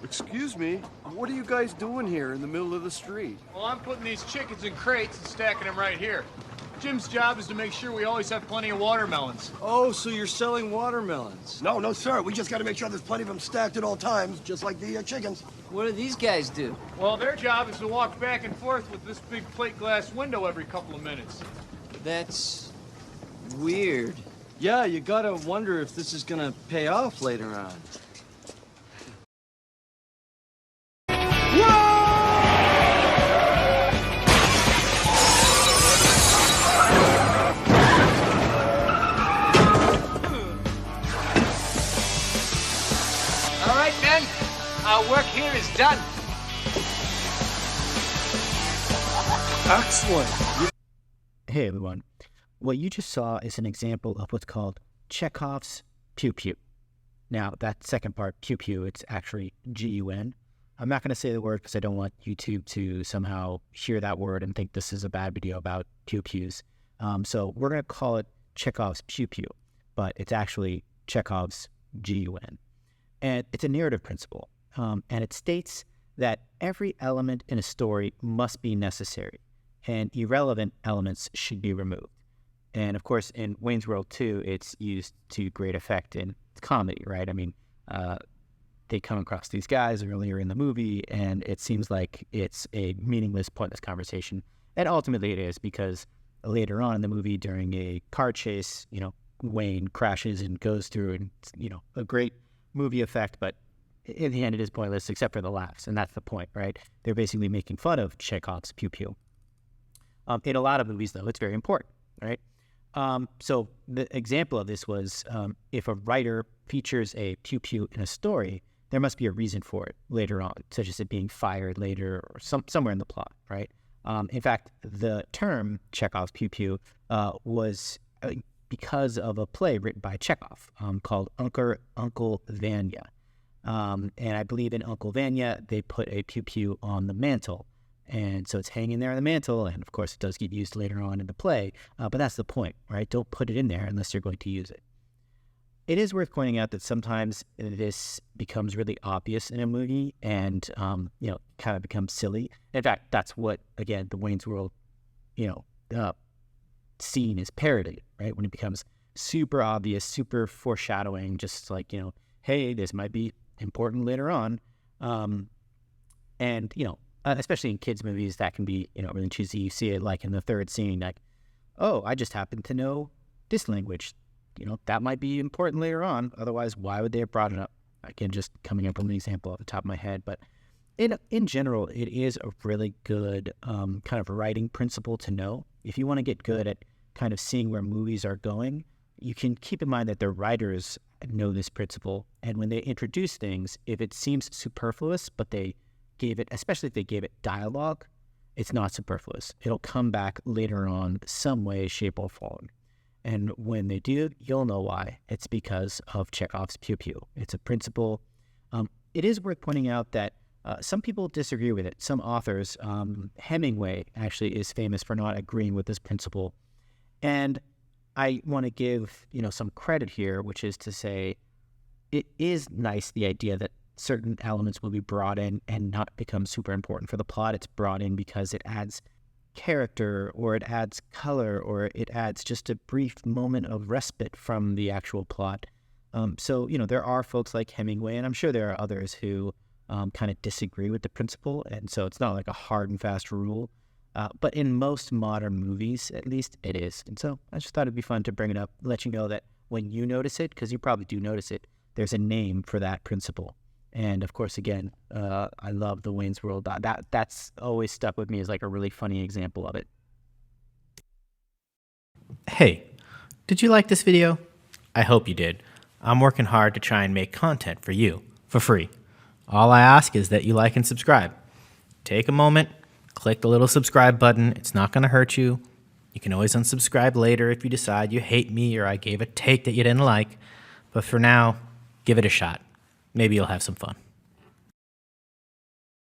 Excuse me, what are you guys doing here in the middle of the street? Well, I'm putting these chickens in crates and stacking them right here. Jim's job is to make sure we always have plenty of watermelons. Oh, so you're selling watermelons? No, sir. We just got to make sure there's plenty of them stacked at all times, just like the chickens. What do these guys do? Well, their job is to walk back and forth with this big plate glass window every couple of minutes. That's weird. Yeah, you gotta wonder if this is gonna pay off later on. All right, men. Our work here is done. Excellent. Hey everyone, what you just saw is an example of what's called Chekhov's pew-pew. Now that second part, pew-pew, it's actually G-U-N. I'm not going to say the word because I don't want YouTube to somehow hear that word and think this is a bad video about pew-pews. So we're going to call it Chekhov's pew-pew, but it's actually Chekhov's G-U-N. And it's a narrative principle, and it states that every element in a story must be necessary, and irrelevant elements should be removed. And of course, in Wayne's World 2, it's used to great effect in comedy, right? I mean, they come across these guys earlier in the movie, and it seems like it's a meaningless, pointless conversation. And ultimately it is, because later on in the movie, during a car chase, Wayne crashes and goes through, and a great movie effect, but in the end it is pointless except for the laughs, and that's the point, right? They're basically making fun of Chekhov's pew-pew. In a lot of movies, though, it's very important, right? So the example of this was if a writer features a pew-pew in a story, there must be a reason for it later on, such as it being fired later or somewhere in the plot, right? In fact, the term Chekhov's pew-pew was because of a play written by Chekhov called Uncle Vanya. And I believe in Uncle Vanya, they put a pew-pew on the mantle. And so it's hanging there on the mantle, and of course it does get used later on in the play, but that's the point, right? Don't put it in there unless you're going to use it. It is worth pointing out that sometimes this becomes really obvious in a movie and, kind of becomes silly. In fact, that's what, again, the Wayne's World, scene is parodied, right? When it becomes super obvious, super foreshadowing, just like, hey, this might be important later on. Especially in kids' movies, that can be, really cheesy. You see it like in the third scene, like, oh, I just happen to know this language. That might be important later on. Otherwise, why would they have brought it up? Again, just coming up with an example off the top of my head. But in general, it is a really good kind of writing principle to know. If you want to get good at kind of seeing where movies are going, you can keep in mind that the writers know this principle. And when they introduce things, if it seems superfluous, but they gave it, especially if they gave it dialogue, it's not superfluous. It'll come back later on some way, shape, or form. And when they do, you'll know why. It's because of Chekhov's pew-pew. It's a principle. It is worth pointing out that some people disagree with it. Some authors, Hemingway actually is famous for not agreeing with this principle. And I want to give, some credit here, which is to say it is nice, the idea that certain elements will be brought in and not become super important for the plot. It's brought in because it adds character, or it adds color, or it adds just a brief moment of respite from the actual plot. So there are folks like Hemingway, and I'm sure there are others who kind of disagree with the principle, and so it's not like a hard and fast rule. But in most modern movies, at least, it is. And so I just thought it'd be fun to bring it up, let you know that when you notice it, because you probably do notice it, there's a name for that principle. And of course, again, I love the Wayne's World. That's always stuck with me as like a really funny example of it. Hey, did you like this video? I hope you did. I'm working hard to try and make content for you, for free. All I ask is that you like and subscribe. Take a moment, click the little subscribe button. It's not going to hurt you. You can always unsubscribe later if you decide you hate me or I gave a take that you didn't like. But for now, give it a shot. Maybe you'll have some fun.